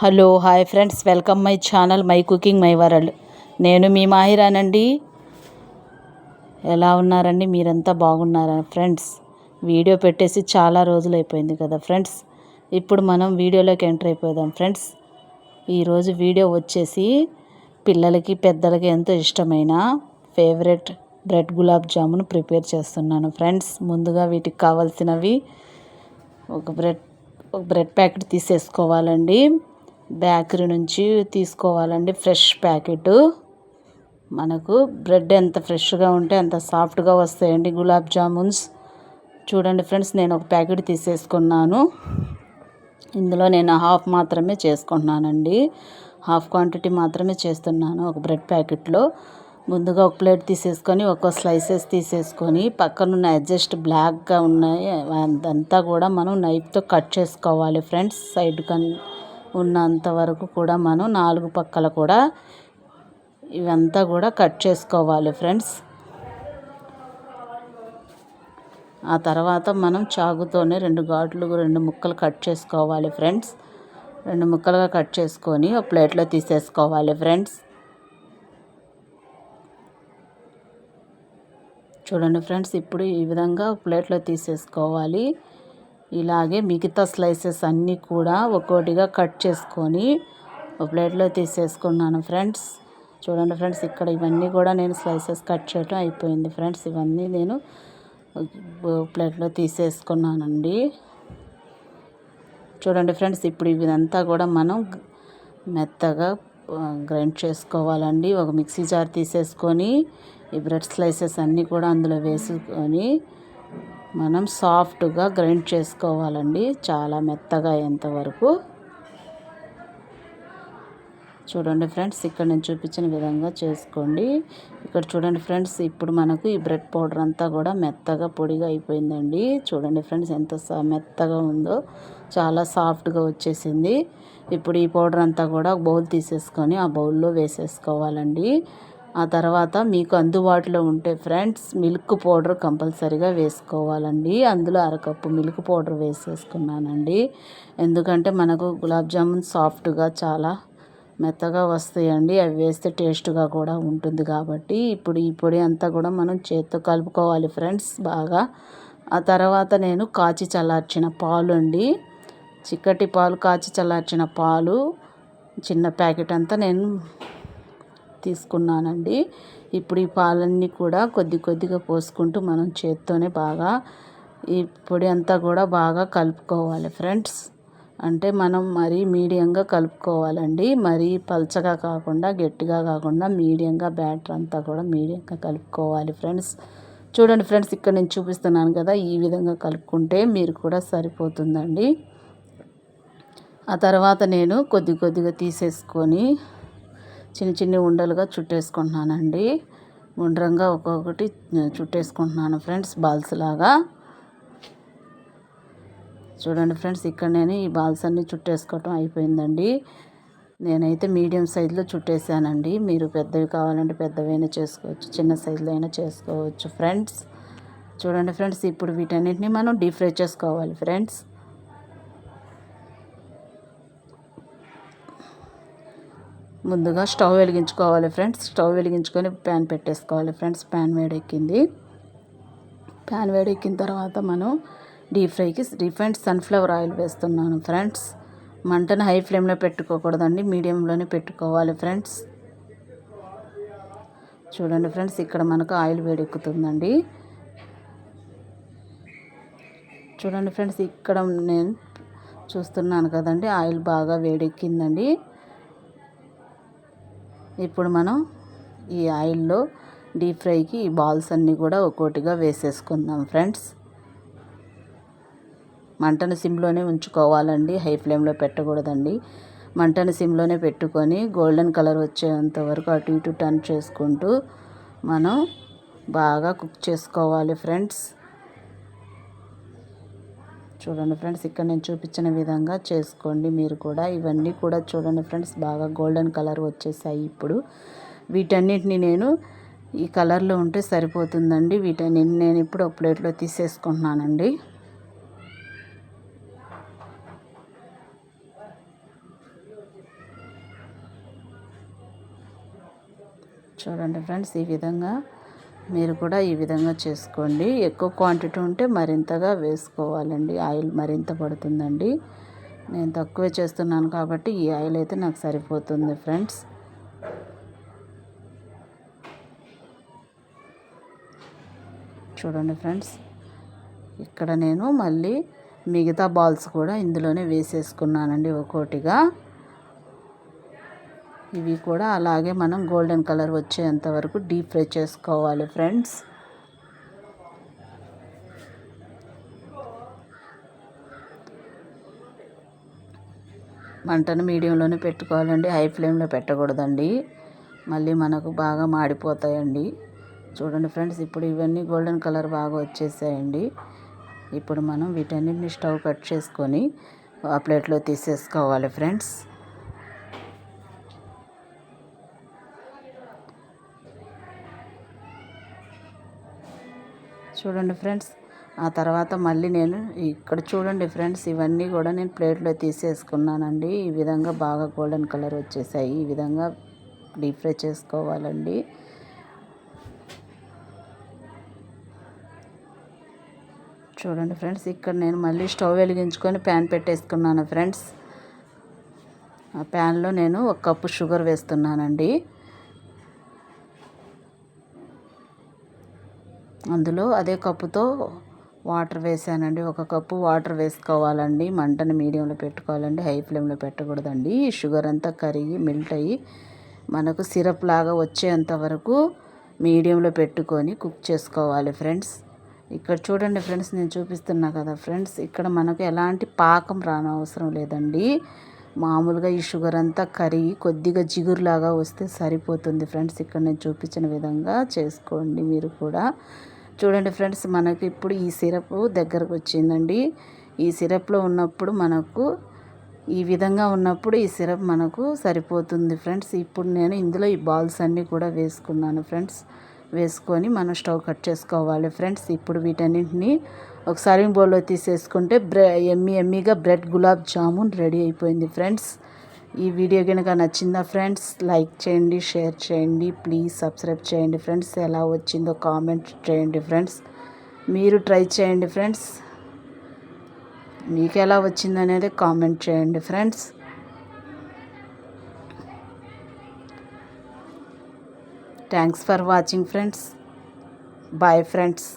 Hello hi friends, welcome my channel my cooking my world. నేను మీ మాహిరానండి. ఎలా ఉన్నారండి? మీరంతా బాగున్నారా ఫ్రెండ్స్? వీడియో పెట్టేసి చాలా రోజులు అయిపోయింది కదా ఫ్రెండ్స్. ఇప్పుడు మనం వీడియోలోకి ఎంటర్ అయిపోదాం ఫ్రెండ్స్. ఈరోజు వీడియో వచ్చేసి పిల్లలకి పెద్దలకి ఎంతో ఇష్టమైన favourite bread gulab jamun prepare చేస్తున్నాను ఫ్రెండ్స్. ముందుగా వీటికి కావాల్సినవి ఒక బ్రెడ్ ప్యాకెట్ తీసేసుకోవాలండి. బేకరీ నుంచి తీసుకోవాలండి ఫ్రెష్ ప్యాకెట్. మనకు బ్రెడ్ ఎంత ఫ్రెష్గా ఉంటే అంత సాఫ్ట్గా వస్తాయండి గులాబ్ జామున్స్. చూడండి ఫ్రెండ్స్, నేను ఒక ప్యాకెట్ తీసేసుకున్నాను. ఇందులో నేను హాఫ్ మాత్రమే చేసుకుంటున్నానండి. హాఫ్ క్వాంటిటీ మాత్రమే చేస్తున్నాను ఒక బ్రెడ్ ప్యాకెట్లో. ముందుగా ఒక ప్లేట్ తీసేసుకొని ఒక్కో స్లైసెస్ తీసేసుకొని పక్కనున్న అడ్జస్ట్ బ్లాక్గా ఉన్నాయి అదంతా కూడా మనం నైఫ్తో కట్ చేసుకోవాలి ఫ్రెండ్స్. సైడ్ ఉన్నంత వరకు కూడా మనం 4 పక్కల కూడా ఇవంతా కూడా కట్ చేసుకోవాలి ఫ్రెండ్స్. ఆ తర్వాత మనం చాకుతోనే 2 ముక్కలు కట్ చేసుకోవాలి ఫ్రెండ్స్. 2 ముక్కలుగా కట్ చేసుకొని ఒక ప్లేట్లో తీసేసుకోవాలి ఫ్రెండ్స్. చూడండి ఫ్రెండ్స్, ఇప్పుడు ఈ విధంగా ప్లేట్లో తీసేసుకోవాలి. ఇలాగే మిగతా స్లైసెస్ అన్నీ కూడా ఒక్కోటిగా కట్ చేసుకొని ఒక ప్లేట్లో తీసేసుకున్నాను ఫ్రెండ్స్. చూడండి ఫ్రెండ్స్, ఇక్కడ ఇవన్నీ కూడా నేను స్లైసెస్ కట్ చేయడం అయిపోయింది ఫ్రెండ్స్. ఇవన్నీ నేను ప్లేట్లో తీసేసుకున్నానండి. చూడండి ఫ్రెండ్స్, ఇప్పుడు ఇదంతా కూడా మనం మెత్తగా గ్రైండ్ చేసుకోవాలండి. ఒక మిక్సీ జార్ తీసేసుకొని ఈ బ్రెడ్ స్లైసెస్ అన్నీ కూడా అందులో వేసుకొని మనం సాఫ్ట్గా గ్రైండ్ చేసుకోవాలండి, చాలా మెత్తగా అయ్యేంతవరకు. చూడండి ఫ్రెండ్స్, ఇక్కడ నేను చూపించిన విధంగా చేసుకోండి. ఇక్కడ చూడండి ఫ్రెండ్స్, ఇప్పుడు మనకు ఈ బ్రెడ్ పౌడర్ అంతా కూడా మెత్తగా పొడిగా అయిపోయిందండి. చూడండి ఫ్రెండ్స్, ఎంత మెత్తగా ఉందో, చాలా సాఫ్ట్గా వచ్చేసింది. ఇప్పుడు ఈ పౌడర్ అంతా కూడా ఒక బౌల్ తీసేసుకొని ఆ బౌల్లో వేసేసుకోవాలండి. ఆ తర్వాత మీకు అందుబాటులో ఉంటే ఫ్రెండ్స్ మిల్క్ పౌడర్ కంపల్సరీగా వేసుకోవాలండి. అందులో 1/2 కప్పు మిల్క్ పౌడర్ వేసేసుకున్నానండి. ఎందుకంటే మనకు గులాబ్ జామున్ సాఫ్ట్గా చాలా మెత్తగా వస్తాయండి. అవి వేస్తే టేస్ట్గా కూడా ఉంటుంది కాబట్టి ఇప్పుడు ఈ పొడి అంతా కూడా మనం చేత్తో కలుపుకోవాలి ఫ్రెండ్స్ బాగా. ఆ తర్వాత నేను కాచి చల్లార్చిన పాలు అండి, చిక్కటి పాలు, కాచి చల్లార్చిన పాలు చిన్న ప్యాకెట్ అంతా నేను తీసుకున్నానండి. ఇప్పుడు ఈ పాలన్నీ కూడా కొద్దిగా పోసుకుంటూ మనం చేత్తోనే బాగా ఈ పొడి అంతా కూడా బాగా కలుపుకోవాలి ఫ్రెండ్స్. అంటే మనం మరీ మీడియంగా కలుపుకోవాలండి. మరీ పల్చగా కాకుండా గట్టిగా కాకుండా మీడియంగా బ్యాటర్ అంతా కూడా మీడియంగా కలుపుకోవాలి ఫ్రెండ్స్. చూడండి ఫ్రెండ్స్, ఇక్కడ నేను చూపిస్తున్నాను కదా, ఈ విధంగా కలుపుకుంటే మీరు కూడా సరిపోతుందండి. ఆ తర్వాత నేను కొద్దిగా తీసేసుకొని చిన్న ఉండలుగా చుట్టేసుకుంటున్నానండి. గుండ్రంగా ఒక్కొక్కటి చుట్టేసుకుంటున్నాను ఫ్రెండ్స్, బాల్స్ లాగా. చూడండి ఫ్రెండ్స్, ఇక్కడ నేను ఈ బాల్స్ అన్నీ చుట్టేసుకోవటం అయిపోయిందండి. నేనైతే మీడియం సైజులో చుట్టేసానండి. మీరు పెద్దవి కావాలంటే పెద్దవైనా చేసుకోవచ్చు, చిన్న సైజులో అయినా చేసుకోవచ్చు ఫ్రెండ్స్. చూడండి ఫ్రెండ్స్, ఇప్పుడు వీటన్నిటిని మనం డీప్ ఫ్రై చేసుకోవాలి ఫ్రెండ్స్. ముందుగా స్టవ్ వెలిగించుకోవాలి ఫ్రెండ్స్. స్టవ్ వెలిగించుకొని ప్యాన్ పెట్టేసుకోవాలి ఫ్రెండ్స్. ప్యాన్ వేడెక్కింది. ప్యాన్ వేడెక్కిన తర్వాత మనం డీప్ ఫ్రైకి రిఫైన్డ్ సన్ఫ్లవర్ ఆయిల్ వేస్తున్నాను ఫ్రెండ్స్. మంటను హై ఫ్లేమ్లో పెట్టుకోకూడదండి, మీడియంలోనే పెట్టుకోవాలి ఫ్రెండ్స్. చూడండి ఫ్రెండ్స్, ఇక్కడ మనకు ఆయిల్ వేడెక్కుతుందండి. చూడండి ఫ్రెండ్స్, ఇక్కడ నేను చూస్తున్నాను కదండి, ఆయిల్ బాగా వేడెక్కిందండి. ఇప్పుడు మనం ఈ ఆయిల్లో డీప్ ఫ్రైకి ఈ బాల్స్ అన్నీ కూడా ఒక్కోటిగా వేసేసుకుందాం ఫ్రెండ్స్. మంటను సిమ్లోనే ఉంచుకోవాలండి, హై ఫ్లేమ్లో పెట్టకూడదండి. మంటను సిమ్లోనే పెట్టుకొని గోల్డెన్ కలర్ వచ్చేంత వరకు అటు ఇటు టర్న్ చేసుకుంటూ మనం బాగా కుక్ చేసుకోవాలి ఫ్రెండ్స్. చూడండి ఫ్రెండ్స్, ఇక్కడ నేను చూపించిన విధంగా చేసుకోండి మీరు కూడా. ఇవన్నీ కూడా చూడండి ఫ్రెండ్స్, బాగా గోల్డెన్ కలర్ వచ్చేసాయి. ఇప్పుడు వీటన్నిటిని నేను ఈ కలర్లో ఉంటే సరిపోతుందండి. వీటన్నిటిని నేను ఇప్పుడు ఒక ప్లేట్లో తీసేసుకుంటున్నానండి. చూడండి ఫ్రెండ్స్, ఈ విధంగా మీరు కూడా ఈ విధంగా చేసుకోండి. ఎక్కువ క్వాంటిటీ ఉంటే మరింతగా వేసుకోవాలండి, ఆయిల్ మరింత పడుతుందండి. నేను తక్కువే చేస్తున్నాను కాబట్టి ఈ ఆయిల్ అయితే నాకు సరిపోతుంది ఫ్రెండ్స్. చూడండి ఫ్రెండ్స్, ఇక్కడ నేను మళ్ళీ మిగతా బాల్స్ కూడా ఇందులోనే వేసేసుకున్నానండి ఒక్కోటిగా. ఇవి కూడా అలాగే మనం గోల్డెన్ కలర్ వచ్చేంత వరకు డీప్ ఫ్రై చేసుకోవాలి ఫ్రెండ్స్. మంటను మీడియంలోనే పెట్టుకోవాలండి, హై ఫ్లేమ్లో పెట్టకూడదండి, మళ్ళీ మనకు బాగా మాడిపోతాయండి. చూడండి ఫ్రెండ్స్, ఇప్పుడు ఇవన్నీ గోల్డెన్ కలర్ బాగా వచ్చేసాయండి. ఇప్పుడు మనం వీటన్నిటిని స్టవ్ కట్ చేసుకొని ఆ ప్లేట్లో తీసేసుకోవాలి ఫ్రెండ్స్. చూడండి ఫ్రెండ్స్, ఆ తర్వాత మళ్ళీ నేను ఇక్కడ చూడండి ఫ్రెండ్స్, ఇవన్నీ కూడా నేను ప్లేట్లో తీసేసుకున్నానండి. ఈ విధంగా బాగా గోల్డెన్ కలర్ వచ్చేసాయి. ఈ విధంగా డీప్ ఫ్రై చేసుకోవాలండి. చూడండి ఫ్రెండ్స్, ఇక్కడ నేను మళ్ళీ స్టవ్ వెలిగించుకొని ప్యాన్ పెట్టేసుకున్నాను ఫ్రెండ్స్. ఆ ప్యాన్లో నేను 1 కప్పు షుగర్ వేస్తున్నానండి. అందులో అదే కప్పుతో వాటర్ వేసానండి. 1 కప్పు వాటర్ వేసుకోవాలండి. మంటను మీడియంలో పెట్టుకోవాలండి, హై ఫ్లేమ్లో పెట్టకూడదండి. షుగర్ అంతా కరిగి మెల్ట్ అయ్యి మనకు సిరప్ లాగా వచ్చేంత వరకు మీడియంలో పెట్టుకొని కుక్ చేసుకోవాలి ఫ్రెండ్స్. ఇక్కడ చూడండి ఫ్రెండ్స్, నేను చూపిస్తున్నా కదా ఫ్రెండ్స్, ఇక్కడ మనకు ఎలాంటి పాకం రానవసరం లేదండి. మామూలుగా ఈ షుగర్ అంతా కరిగి కొద్దిగా జిగురులాగా వస్తే సరిపోతుంది ఫ్రెండ్స్. ఇక్కడ నేను చూపించిన విధంగా చేసుకోండి మీరు కూడా. చూడండి ఫ్రెండ్స్, మనకి ఇప్పుడు ఈ సిరప్ దగ్గరకు వచ్చిందండి. ఈ సిరప్లో ఉన్నప్పుడు మనకు ఈ విధంగా ఉన్నప్పుడు ఈ సిరప్ మనకు సరిపోతుంది ఫ్రెండ్స్. ఇప్పుడు నేను ఇందులో ఈ బాల్స్ అన్నీ కూడా వేసుకున్నాను ఫ్రెండ్స్. వేసుకొని మనం స్టవ్ కట్ చేసుకోవాలి ఫ్రెండ్స్. ఇప్పుడు వీటన్నింటినీ ఒక సర్వింగ్ బౌల్లో తీసేసుకుంటే ఎమ్మీగా బ్రెడ్ గులాబ్ జామున్ రెడీ అయిపోయింది ఫ్రెండ్స్. ఈ వీడియో కనుక నచ్చిందా ఫ్రెండ్స్, లైక్ చేయండి, షేర్ చేయండి, ప్లీజ్ సబ్స్క్రైబ్ చేయండి ఫ్రెండ్స్. ఎలా వచ్చిందో కామెంట్ చేయండి ఫ్రెండ్స్. మీరు ట్రై చేయండి ఫ్రెండ్స్, మీకు ఎలా వచ్చిందనేది కామెంట్ చేయండి friends. Thanks for watching friends. Bye friends.